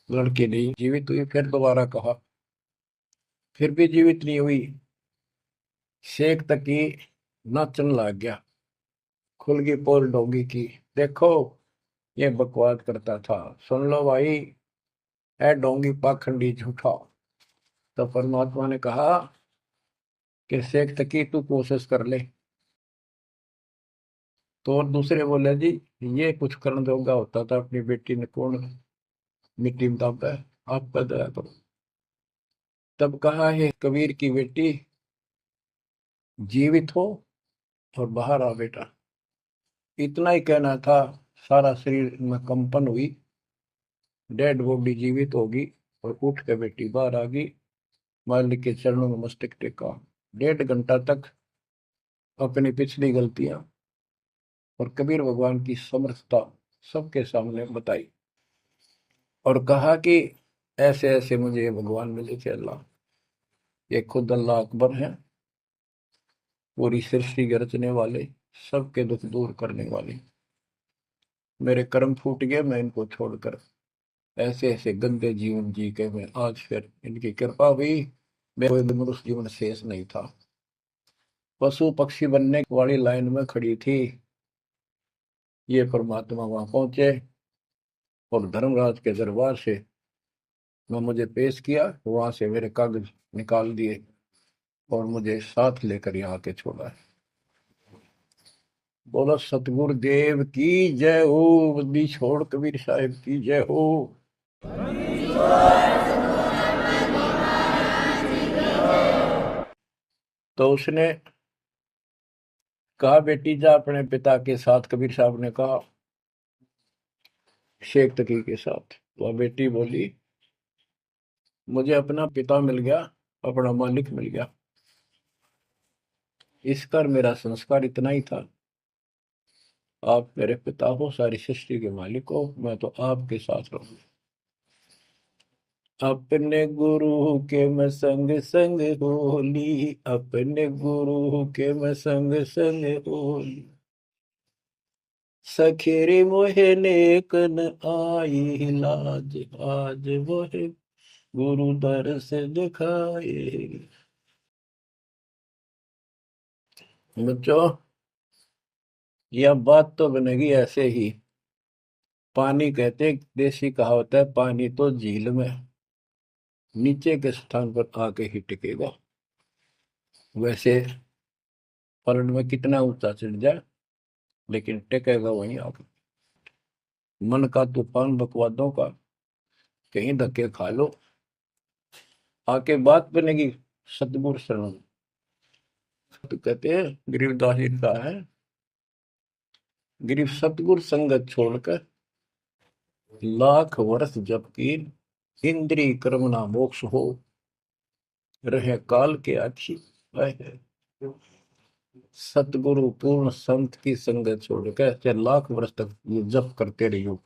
लड़की नहीं जीवित हुई। फिर दोबारा कहा, फिर भी जीवित नहीं हुई। शेख तकी नाचन लग गया, खुल गई पोल डोगी की। देखो ये बकवास करता था, सुन लो भाई, है डोंगी पाखंडी झूठा। तो परमात्मा ने कहा कि शेख तकी तू कोशिश कर ले। तो और दूसरे बोले, जी ये कुछ करने जोगा होता था, अपनी बेटी ने कौन मिट्टी में दाबा है, आपका दया करो। तब कहा, है कबीर की बेटी, जीवित हो और बाहर आ बेटा, इतना ही कहना था। सारा शरीर में कंपन हुई, डेड बॉडी जीवित होगी और उठ के बेटी बाहर आ गई। मालिक के चरणों में मस्तक टेका। 1.5 घंटा तक अपनी पिछली गलतियां और कबीर भगवान की समर्थता सबके सामने बताई और कहा कि ऐसे ऐसे मुझे ये भगवान मिले थे अल्लाह, ये खुद अल्लाह अकबर हैं, पूरी सृष्टि के रचने वाले, सबके दुख दूर करने वाले। मेरे कर्म फूट गए, मैं इनको छोड़कर ऐसे ऐसे गंदे जीवन जी के मैं आज फिर इनकी कृपा हुई, मेरा कोई मनुष्य जीवन शेष नहीं था। पशु पक्षी बनने वाली लाइन में खड़ी थी, ये परमात्मा वहां पहुंचे और धर्मराज के दरबार से मैं मुझे पेश किया, वहां से मेरे कागज निकाल दिए और मुझे साथ लेकर यहाँ आके छोड़ा है। बोलो सतगुरु देव की जय हो, बद्दी छोड़ कबीर साहिब की जय हो। तो उसने कहा बेटी जा अपने पिता के साथ, कबीर साहब ने कहा शेख तकी के साथ। वह बेटी बोली मुझे अपना पिता मिल गया, अपना मालिक मिल गया, इस कर मेरा संस्कार इतना ही था। आप मेरे पिता हो, सारी सृष्टि के मालिक हो, मैं तो आपके साथ रहूं। अपने गुरु के मैं संग संग होली, अपने गुरु के मैं संग संग होली, सखेरे मोहे नेकन आई लाज, आज मोहे गुरु दर से दिखाए। बच्चों, यह बात तो बनेगी ऐसे ही। पानी कहते, देसी कहावत है, पानी तो झील में नीचे के स्थान पर आके ही टिकेगा। वैसे पलट में कितना ऊंचा चढ़ जाए लेकिन टिकेगा वहीं आके। मन का तूफान बकवादों का, कहीं धक्के खा लो, आके बात बनेगी सतगुरु शरण। तो कहते हैं गरीबदास जी का है, गरीब सतगुरु संगत छोड़कर लाख वर्ष जबकि इंद्री कर्म ना मोक्ष हो, रहे काल के आखी। सतगुरु पूर्ण संत की संगत छोड़कर चाहे लाख वर्ष तक ये जप करते रहियो,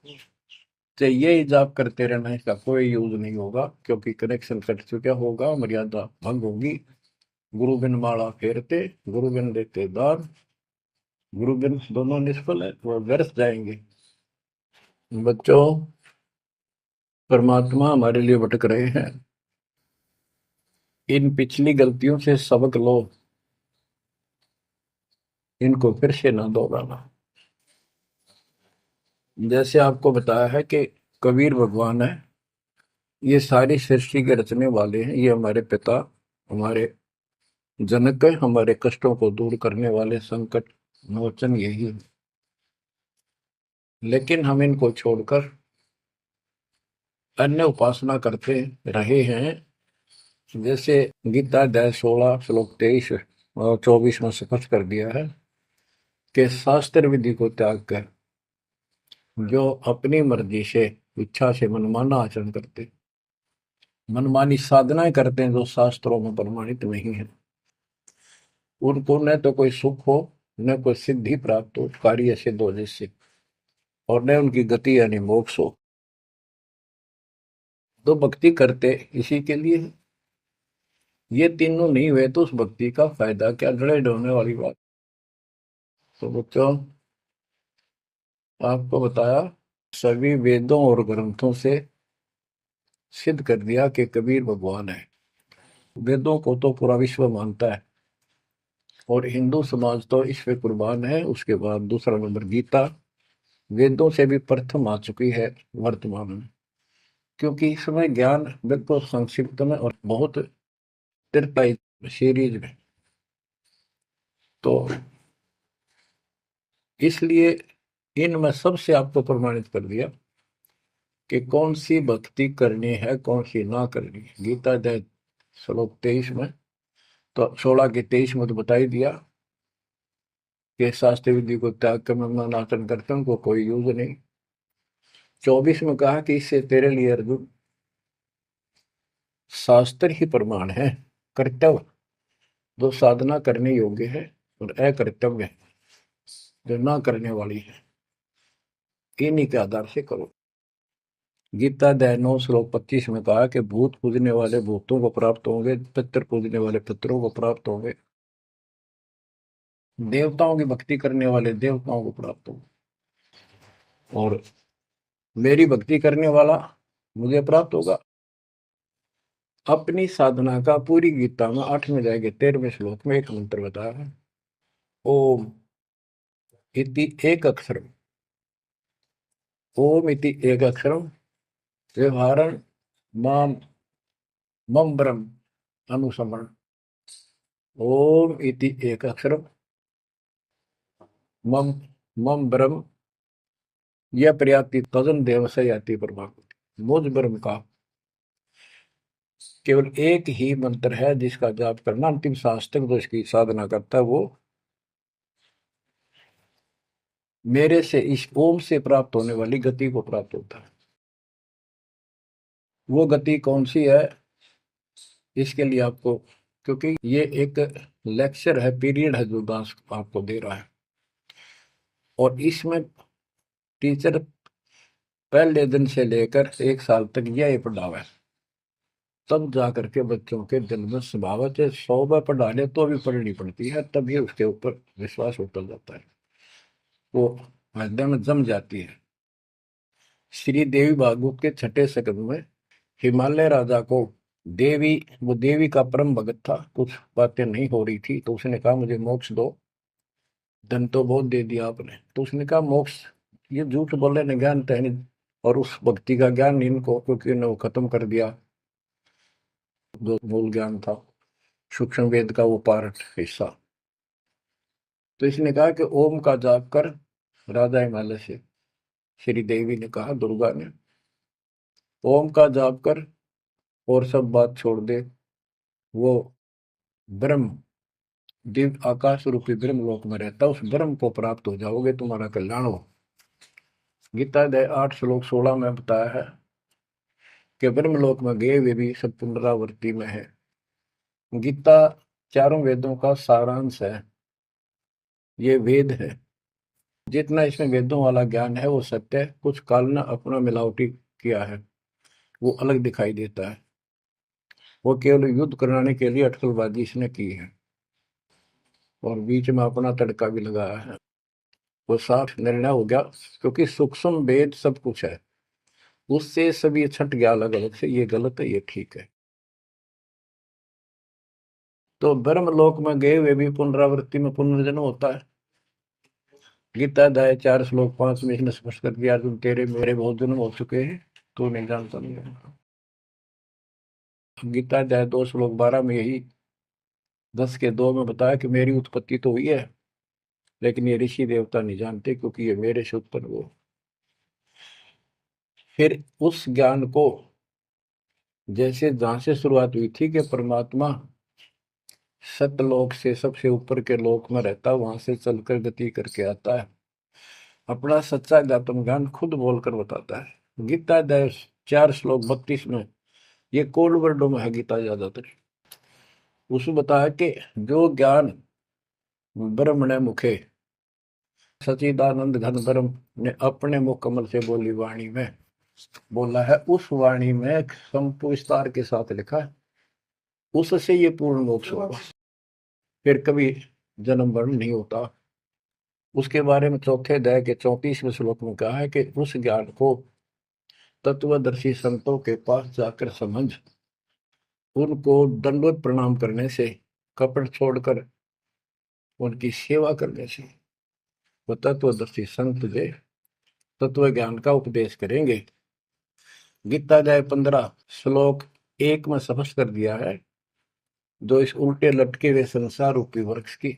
चाहे ये जाप करते रहना, इसका कोई यूज नहीं होगा, क्योंकि कनेक्शन कट चुका होगा, मर्यादा भंग होगी। गुरु बिन माला फेरते, गुरु बिन देते दान, गुरु बिन दोनों निष्फल है, वो व्यर्थ जाएंगे। बच्चों, परमात्मा हमारे लिए भटक रहे हैं, इन पिछली गलतियों से सबक लो, इनको फिर से ना दोहराना। जैसे आपको बताया है कि कबीर भगवान है, ये सारी सृष्टि के रचने वाले हैं, ये हमारे पिता, हमारे जनक है, हमारे कष्टों को दूर करने वाले संकट मोचन यही है। लेकिन हम इनको छोड़कर अन्य उपासना करते रहे हैं। जैसे गीता अध्याय 16 श्लोक 23 और 24 में स्पष्ट कर दिया है कि शास्त्र विधि को त्याग कर जो अपनी मर्जी से, इच्छा से मनमाना आचरण करते, मनमानी साधनाएं करते हैं जो शास्त्रों में प्रमाणित नहीं है, उनको न तो कोई सुख हो, न कोई सिद्धि प्राप्त हो, कार्य सिद्ध हो जिससे, और न उनकी गति यानी मोक्ष हो। तो भक्ति करते इसी के लिए है। ये तीनों नहीं हुए तो उस भक्ति का फायदा क्या, जड़े ढोने वाली बात। तो बच्चों, आपको बताया, सभी वेदों और ग्रंथों से सिद्ध कर दिया कि कबीर भगवान है। वेदों को तो पूरा विश्व मानता है और हिंदू समाज तो इस पे कुर्बान है। उसके बाद दूसरा नंबर गीता, वेदों से भी प्रथम आ चुकी है वर्तमान में, क्योंकि इसमें ज्ञान बिल्कुल संक्षिप्त में और बहुत तिरपाई सीरीज में, तो इसलिए इनमें सबसे आपको प्रमाणित कर दिया कि कौन सी भक्ति करनी है, कौन सी ना करनी है। गीता अध्याय श्लोक 23 में तो 16 के 23 में तो बता ही दिया कि शास्त्र विधि को त्याग कर मैं नाटन करता हूँ, को कोई यूज नहीं। 24 में कहा कि इससे तेरे लिए अर्जुन शास्त्र ही प्रमाण है, कर्तव्य जो साधना करने योग्य है और अकर्तव्य जो ना करने वाली है, इन्हीं के आधार से करो। गीता अध्याय 9 श्लोक 25 में कहा कि भूत पूजने वाले भूतों को प्राप्त होंगे, पितर पूजने वाले पितरों को प्राप्त होंगे, देवताओं की भक्ति करने वाले देवताओं को प्राप्त होंगे, और मेरी भक्ति करने वाला मुझे प्राप्त होगा। अपनी साधना का पूरी गीता में 8वें अध्याय के 13वें श्लोक में एक मंत्र बताया है, ओम इति एक अक्षरम, ओम इति एक अक्षरम व्यवहारण माम मम ब्रह्म अनुसमरण। ओम इति एक अक्षरम मम मम ब्रह्म यह प्रयाति तजन देव से याति परमात्मा। मुझ ब्रह्म का केवल एक ही मंत्र है जिसका जाप करना अंतिम सांस तक जो इसकी साधना करता है वो मेरे से इस ओम से प्राप्त होने वाली गति को प्राप्त होता है। वो गति कौन सी है, इसके लिए आपको, क्योंकि ये एक लेक्चर है, पीरियड है जो दास आपको दे रहा है, और इसमें टीचर पहले दिन से लेकर 1 साल तक यह पढ़ावा है, तब जा करके बच्चों के दिल में स्वभावत है 100 बार पढ़ा ले तो भी पढ़नी पड़ती है, तभी उसके ऊपर विश्वास उतर जाता है, वो हृदय में जम जाती है। श्री देवी भागवत के 6ठे स्कंद में हिमालय राजा को देवी, वो देवी का परम भगत था, कुछ बातें नहीं हो रही थी, तो उसने कहा मुझे मोक्ष दो, धन तो बहुत दे दिया आपने, तो उसने कहा मोक्ष, ये झूठ बोले ने ज्ञान तो है नहीं, और उस भक्ति का ज्ञान इनको, क्योंकि इन्होंने वो खत्म कर दिया जो मूल ज्ञान था, सूक्ष्म वेद का वो पार्ट हिस्सा। तो इसने कहा कि ओम का जाप कर, राजा हिमालय से श्री देवी ने कहा, दुर्गा ने, ओम का जाप कर और सब बात छोड़ दे, वो ब्रह्म दिव्य आकाश रूपी ब्रह्म लोक में रहता, उस ब्रह्म को प्राप्त हो जाओगे, तुम्हारा कल्याण हो। गीता अध्याय 8 श्लोक 16 में बताया है कि ब्रह्म लोक में गए वे भी सब पुनरावृत्ति में है। गीता चारों वेदों का सारांश है, ये वेद है, जितना इसमें वेदों वाला ज्ञान है वो सत्य है, कुछ काल ने अपना मिलावटी किया है, वो अलग दिखाई देता है, वो केवल युद्ध कराने के लिए अटकलबाजी इसने की है, और बीच में अपना तड़का भी लगाया है, वो साफ निर्णय हो गया, क्योंकि सूक्ष्म वेद सब कुछ है, उससे सभी छट गया अलग अलग से, ये गलत है ये ठीक है। तो ब्रह्म लोक में गए हुए भी पुनरावृत्ति में पुनर्जन्म होता है। गीता अध्याय 4 श्लोक 5 में इसने स्पष्ट कर दिया, तुम तेरे मेरे बहुत जन्म हो चुके हैं, तू नहीं जानता नहीं है। गीता अध्याय 2 श्लोक 12 में यही 10 के 2 में बताया कि मेरी उत्पत्ति तो हुई है, लेकिन ये ऋषि देवता नहीं जानते, क्योंकि ये मेरे से उत्पन्न हुए। फिर उस ज्ञान को, जैसे जहां से शुरुआत हुई थी कि परमात्मा सतलोक से सबसे ऊपर के लोक में रहता, वहां से चलकर गति करके आता है, अपना सच्चा आत्म ज्ञान खुद बोलकर बताता है। गीता अध्याय 4 श्लोक 32 में, ये कोड वर्डों में है गीता ज्यादातर, उसमें बताया कि जो ज्ञान ब्रह्मणे मुखे सचिदानंद घन ब्रह्म ने अपने मुख कमल से बोली वाणी में बोला है, उस वाणी में संपुष्टार के साथ लिखा है, उससे ये पूर्ण मोक्ष होगा, फिर कभी जन्म मरण नहीं होता। उसके बारे में चौथे अध्याय के 34वें श्लोक में कहा है कि उस ज्ञान को तत्वदर्शी संतों के पास जाकर समझ, उनको दंडवत प्रणाम करने से, कपट छोड़कर उनकी सेवा करने से वो तत्वदर्शी संत जो तत्व ज्ञान का उपदेश करेंगे। गीता अध्याय 15 श्लोक 1 में स्पष्ट कर दिया है, जो इस उल्टे लटके हुए संसार रूपी वृक्ष की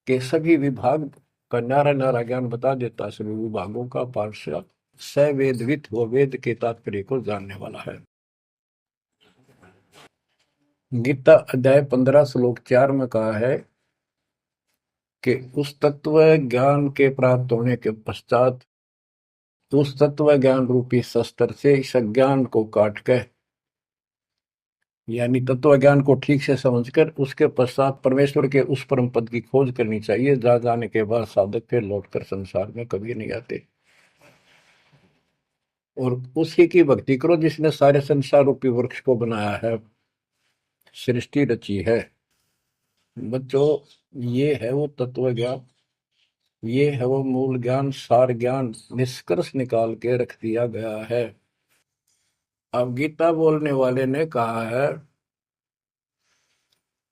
के सभी विभाग का नारा नारा ज्ञान बता देता है, सभी विभागों का पार्षद सवेदवित वो वेद के तात्पर्य को जानने वाला है। गीता अध्याय 15 श्लोक 4 में कहा है कि उस तत्व ज्ञान के प्राप्त होने के पश्चात उस तत्व ज्ञान रूपी शस्त्र से इस अज्ञान को काट के, यानी तत्व ज्ञान को ठीक से समझकर उसके पश्चात परमेश्वर के उस परम पद की खोज करनी चाहिए, जहां जाने के बाद साधक फिर लौटकर संसार में कभी नहीं आते। और उसी की भक्ति करो जिसने सारे संसार रूपी वृक्ष को बनाया है, सृष्टि रची है। बच्चों, ये है वो तत्व ज्ञान, ये है वो मूल ज्ञान, सार ज्ञान निष्कर्ष निकाल के रख दिया गया है। अब गीता बोलने वाले ने कहा है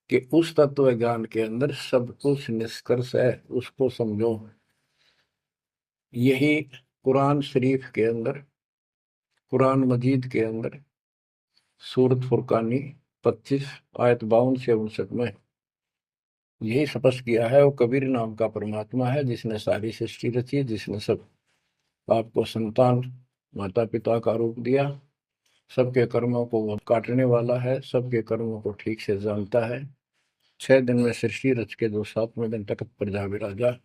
कि उस तत्व ज्ञान के अंदर सब कुछ निष्कर्ष है, उसको समझो। यही कुरान शरीफ के अंदर, कुरान मजीद के अंदर सूरत फुरकानी 25 आयत 52 से 59 में यही स्पष्ट किया है। वो कबीर नाम का परमात्मा है जिसने सारी सृष्टि रची, जिसने सब आपको संतान माता पिता का रूप दिया, सबके कर्मों को वो काटने वाला है, सबके कर्मों को ठीक से जानता है। 6 दिन में सृष्टि रच के जो 7वें दिन तक प्रजा विराजा,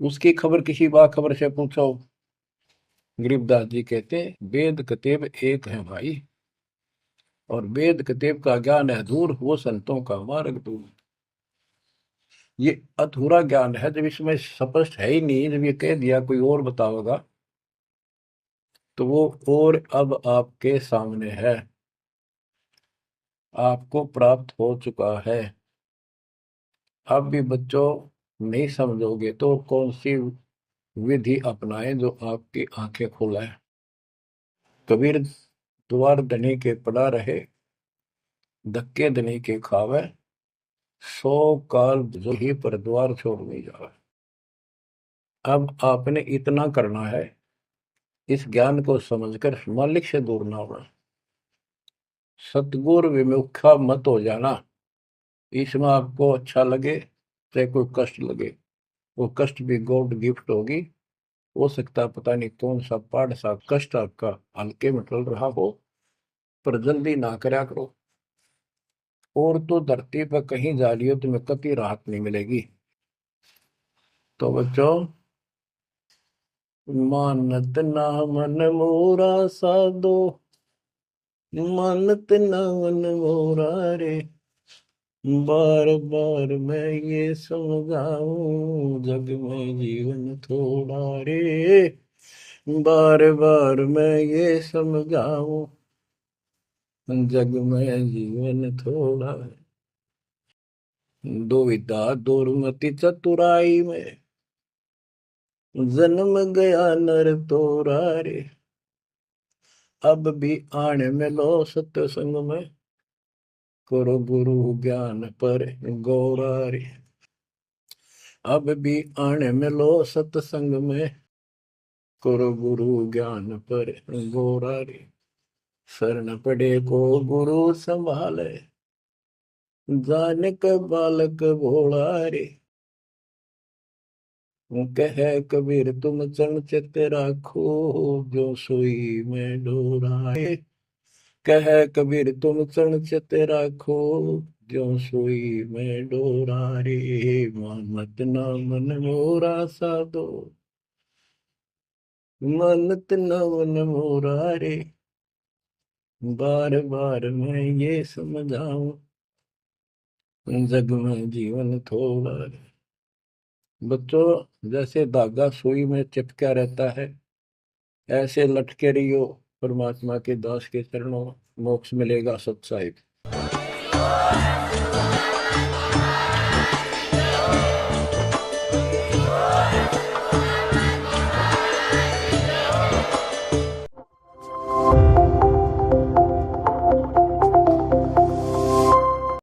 उसकी खबर किसी बाखबर से पूछो। गरीबदास जी कहते वेद कतेब एक है भाई, और वेद कतेब का ज्ञान है दूर, वो संतों का मार्ग दूर। ये अधूरा ज्ञान है, जब इसमें स्पष्ट है ही नहीं, जब ये कह दिया कोई और बताओगा तो वो और अब आपके सामने है, आपको प्राप्त हो चुका है। अब भी बच्चों नहीं समझोगे तो कौन सी विधि अपनाएं जो आपकी आंखें खोले। कबीर द्वार धनी के पड़ा रहे, धक्के धनी के खावे, 100 काल जो ही पर द्वार छोड़ नहीं जावे। अब आपने इतना करना है, इस ज्ञान को समझकर मालिक से दूर ना होना, सतगुर विमुखा मत हो जाना। इसमें आपको अच्छा लगे चाहे कोई कष्ट लगे, वो कष्ट भी गॉड गिफ्ट होगी। हो सकता है पता नहीं कौन सा पाड़ सा कष्ट आपका हल्के में टल रहा हो, पर जल्दी ना करया करो। और तो धरती पर कहीं जा रही हो तुम्हें कभी राहत नहीं मिलेगी। तो बच्चों, मानत ना मन मोरा साधो, मानत ना मन मोरा रे, बार बार मैं ये समझाऊं जग में जीवन थोड़ा रे, बार बार मैं ये समझाऊं जग में जीवन थोड़ा। दुविधा दुर्मति चतुराई में जन्म गया नर तोरा रे, अब भी आने में लो सत्संग में, करो गुरु ज्ञान पर गौरा रे। अब भी आने में लो सत्संग में, करो गुरु ज्ञान पर गौरा रे। शरण पड़े को गुरु संभाले, जाने का बालक भोला रे। कहे कबीर तुम चरण चित राखो, जो सोई में डोराए। कहे कबीर तुम चरण चित राखो, जो सोई में डोरा रे। मानत ना मन मोरा साधो, मानत ना मन मोरा रे, बार बार मैं ये समझाऊं जग में जीवन थोड़ा रे। बच्चों, जैसे धागा सुई में चिपका रहता है, ऐसे लटके रहियो परमात्मा के दास के चरणों, मोक्ष मिलेगा सत्साहिब।